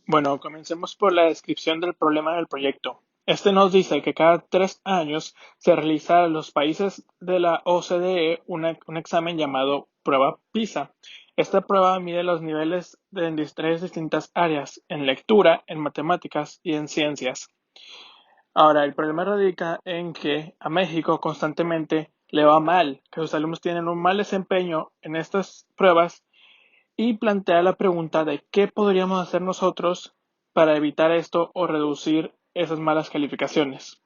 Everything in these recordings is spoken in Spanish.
Bueno, comencemos por la descripción del problema del proyecto. Este nos dice que cada 3 años se realiza en los países de la OCDE un examen llamado prueba PISA. Esta prueba mide los niveles de tres distintas áreas, en lectura, en matemáticas y en ciencias. Ahora, el problema radica en que a México constantemente le va mal, que sus alumnos tienen un mal desempeño en estas pruebas y plantea la pregunta de qué podríamos hacer nosotros para evitar esto o reducir esas malas calificaciones.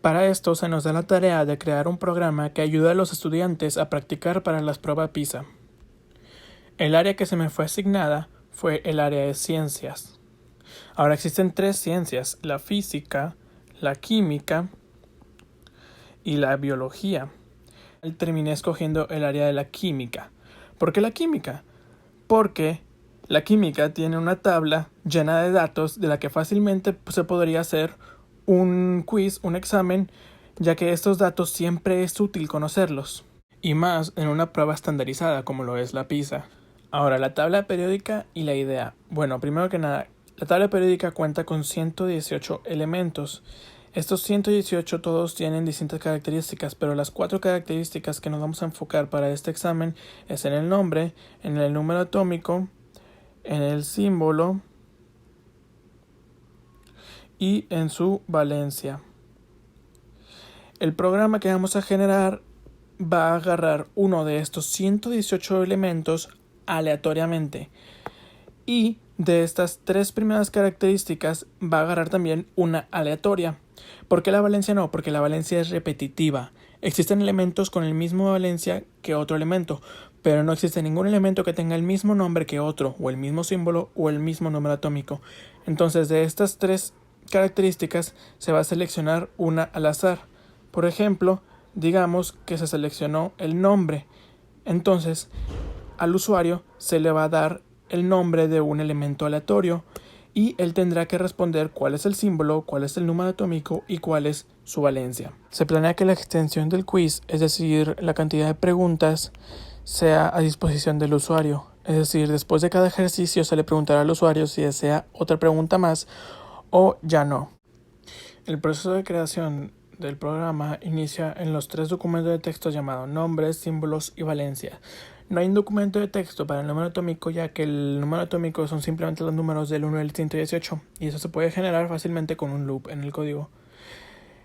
Para esto se nos da la tarea de crear un programa que ayude a los estudiantes a practicar para las pruebas PISA. El área que se me fue asignada fue el área de ciencias. Ahora existen 3 ciencias: la física, la química y la biología. Terminé escogiendo el área de la química. ¿Por qué la química? Porque la química tiene una tabla llena de datos de la que fácilmente se podría hacer un quiz, un examen, ya que estos datos siempre es útil conocerlos, y más en una prueba estandarizada como lo es la PISA. Ahora, la tabla periódica y la idea. Bueno, primero que nada, la tabla periódica cuenta con 118 elementos. Estos 118 todos tienen distintas características, pero las 4 características que nos vamos a enfocar para este examen es en el nombre, en el número atómico, en el símbolo y en su valencia. El programa que vamos a generar va a agarrar uno de estos 118 elementos aleatoriamente, y de estas 3 primeras características va a agarrar también una aleatoria. ¿Por qué la valencia no? Porque la valencia es repetitiva. Existen elementos con el mismo valencia que otro elemento, pero no existe ningún elemento que tenga el mismo nombre que otro, o el mismo símbolo, o el mismo número atómico. Entonces, de estas 3 características se va a seleccionar una al azar. Por ejemplo, digamos que se seleccionó el nombre. Entonces, al usuario se le va a dar el nombre de un elemento aleatorio y él tendrá que responder cuál es el símbolo, cuál es el número atómico y cuál es su valencia. Se planea que la extensión del quiz, es decir, la cantidad de preguntas, sea a disposición del usuario. Es decir, después de cada ejercicio se le preguntará al usuario si desea otra pregunta más o ya no. El proceso de creación del programa inicia en los 3 documentos de texto llamados nombres, símbolos y valencia. No hay un documento de texto para el número atómico, ya que el número atómico son simplemente los números del 1 al 118, y eso se puede generar fácilmente con un loop en el código.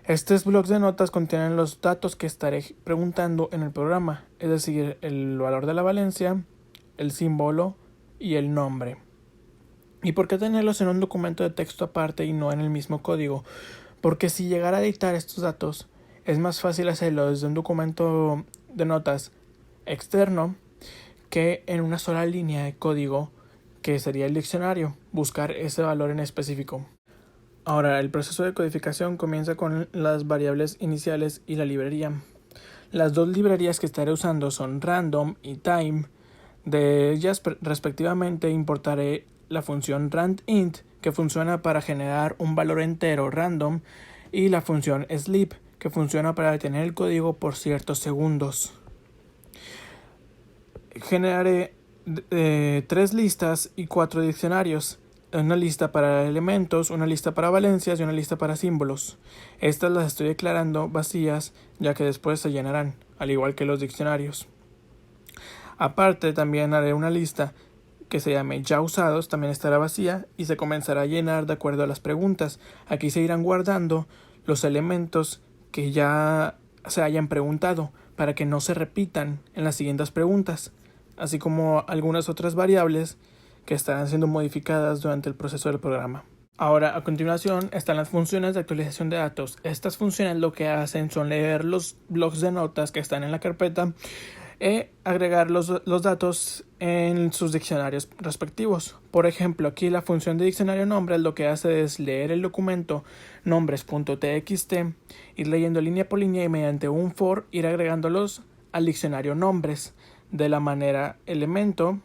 Estos blocs de notas contienen los datos que estaré preguntando en el programa, es decir, el valor de la valencia, el símbolo y el nombre. ¿Y por qué tenerlos en un documento de texto aparte y no en el mismo código? Porque si llegara a editar estos datos, es más fácil hacerlo desde un documento de notas externo que en una sola línea de código, que sería el diccionario, buscar ese valor en específico. Ahora, el proceso de codificación comienza con las variables iniciales y la librería. Las 2 librerías que estaré usando son random y time. De ellas respectivamente importaré la función randint, que funciona para generar un valor entero random, y la función sleep, que funciona para detener el código por ciertos segundos. Generaré 3 listas y 4 diccionarios. Una lista para elementos, una lista para valencias y una lista para símbolos. Estas las estoy declarando vacías, ya que después se llenarán, al igual que los diccionarios. Aparte, también haré una lista que se llame ya usados, también estará vacía y se comenzará a llenar de acuerdo a las preguntas. Aquí se irán guardando los elementos que ya se hayan preguntado para que no se repitan en las siguientes preguntas, así como algunas otras variables que estarán siendo modificadas durante el proceso del programa. Ahora, a continuación, están las funciones de actualización de datos. Estas funciones lo que hacen son leer los blocs de notas que están en la carpeta e agregar los datos en sus diccionarios respectivos. Por ejemplo, aquí la función de diccionario nombres lo que hace es leer el documento nombres.txt, ir leyendo línea por línea y mediante un for ir agregándolos al diccionario nombres de la manera elemento,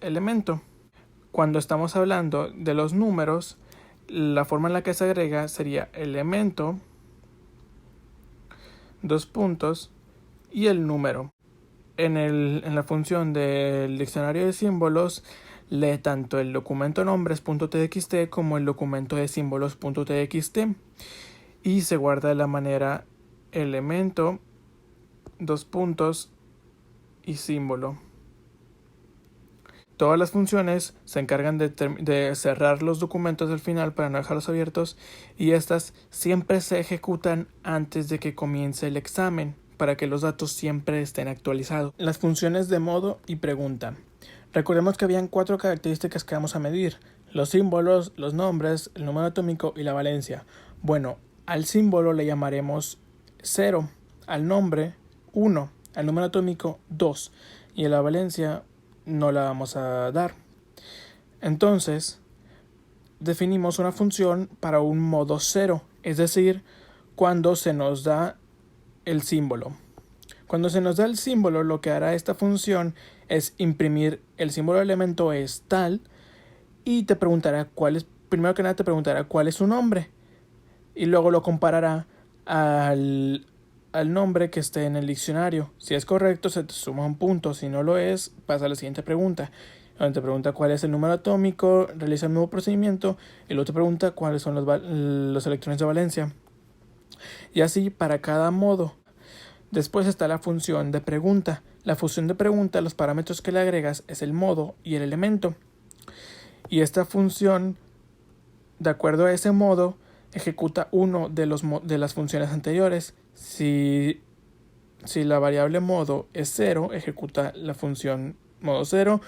elemento. Cuando estamos hablando de los números, la forma en la que se agrega sería elemento, y el número. en la función del diccionario de símbolos, lee tanto el documento nombres.txt como el documento de símbolos.txt y se guarda de la manera elemento, dos puntos y símbolo. Todas las funciones se encargan de cerrar los documentos al final para no dejarlos abiertos, y estas siempre se ejecutan antes de que comience el examen para que los datos siempre estén actualizados. Las funciones de modo y pregunta. Recordemos que habían 4 características que vamos a medir: los símbolos, los nombres, el número atómico y la valencia. Bueno, al símbolo le llamaremos 0, al nombre 1, al número atómico 2 y a la valencia no la vamos a dar. Entonces, definimos una función para un modo 0, es decir, cuando se nos da el símbolo. Cuando se nos da el símbolo, lo que hará esta función es imprimir el símbolo del elemento es tal y te preguntará primero que nada te preguntará cuál es su nombre y luego lo comparará al nombre que esté en el diccionario. Si es correcto, se te suma un punto. Si no lo es, pasa a la siguiente pregunta, donde te pregunta cuál es el número atómico, realiza el nuevo procedimiento y luego te pregunta cuáles son los electrones de valencia. Y así para cada modo. Después está la función de pregunta. La función de pregunta, los parámetros que le agregas es el modo y el elemento. Y esta función, de acuerdo a ese modo, ejecuta uno de las funciones anteriores. Si la variable modo es 0, ejecuta la función modo 0.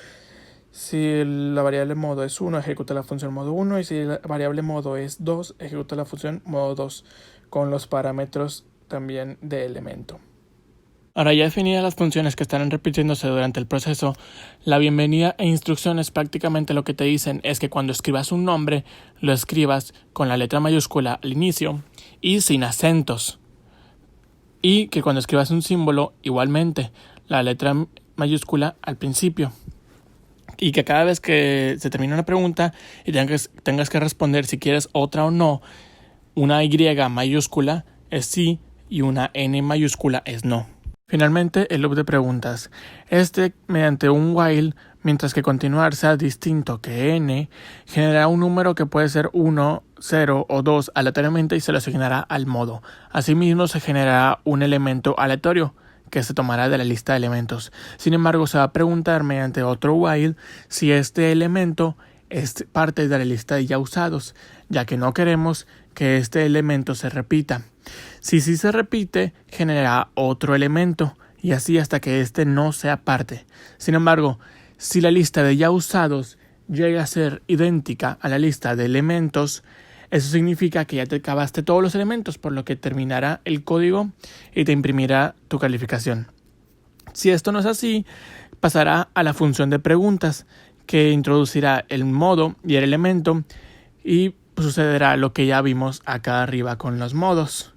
Si la variable modo es 1, ejecuta la función modo 1. Y si la variable modo es 2, ejecuta la función modo 2, con los parámetros también de elemento. Ahora, ya definidas las funciones que estarán repitiéndose durante el proceso, la bienvenida e instrucciones prácticamente lo que te dicen es que cuando escribas un nombre, lo escribas con la letra mayúscula al inicio y sin acentos. Y que cuando escribas un símbolo, igualmente, la letra mayúscula al principio. Y que cada vez que se termine una pregunta y tengas que responder si quieres otra o no, una Y mayúscula es sí y una N mayúscula es no. Finalmente, el loop de preguntas. Mediante un while, mientras que continuar sea distinto que n, generará un número que puede ser 1, 0 o 2 aleatoriamente y se lo asignará al modo. Asimismo, se generará un elemento aleatorio que se tomará de la lista de elementos. Sin embargo, se va a preguntar mediante otro while si este elemento es parte de la lista de ya usados, ya que no queremos que este elemento se repita. Si sí se repite, generará otro elemento y así hasta que este no sea parte. Sin embargo, si la lista de ya usados llega a ser idéntica a la lista de elementos, eso significa que ya te acabaste todos los elementos, por lo que terminará el código y te imprimirá tu calificación. Si esto no es así, pasará a la función de preguntas, que introducirá el modo y el elemento y sucederá lo que ya vimos acá arriba con los modos.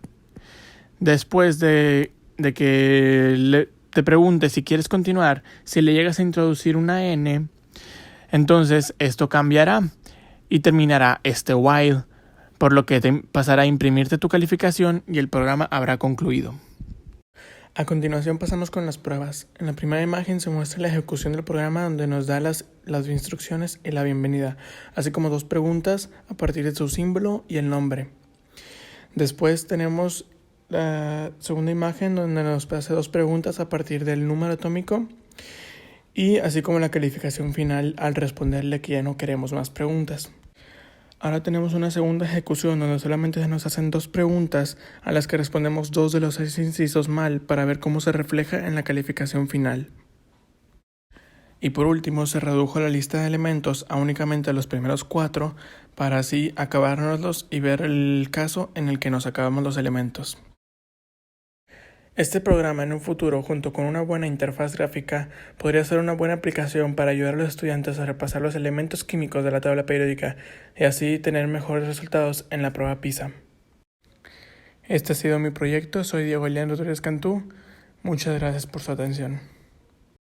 Después de que te pregunte si quieres continuar, si le llegas a introducir una n, entonces esto cambiará y terminará este while, por lo que te pasará a imprimirte tu calificación y el programa habrá concluido. A continuación pasamos con las pruebas. En la primera imagen se muestra la ejecución del programa, donde nos da las instrucciones y la bienvenida, así como 2 preguntas a partir de su símbolo y el nombre. Después tenemos la segunda imagen, donde nos hace 2 preguntas a partir del número atómico y así como la calificación final al responderle que ya no queremos más preguntas. Ahora tenemos una segunda ejecución donde solamente se nos hacen 2 preguntas a las que respondemos 2 de los 6 incisos mal para ver cómo se refleja en la calificación final. Y por último se redujo la lista de elementos a únicamente los primeros 4 para así acabárnoslos y ver el caso en el que nos acabamos los elementos. Este programa en un futuro, junto con una buena interfaz gráfica, podría ser una buena aplicación para ayudar a los estudiantes a repasar los elementos químicos de la tabla periódica y así tener mejores resultados en la prueba PISA. Este ha sido mi proyecto, soy Diego Elian Rodríguez Cantú. Muchas gracias por su atención.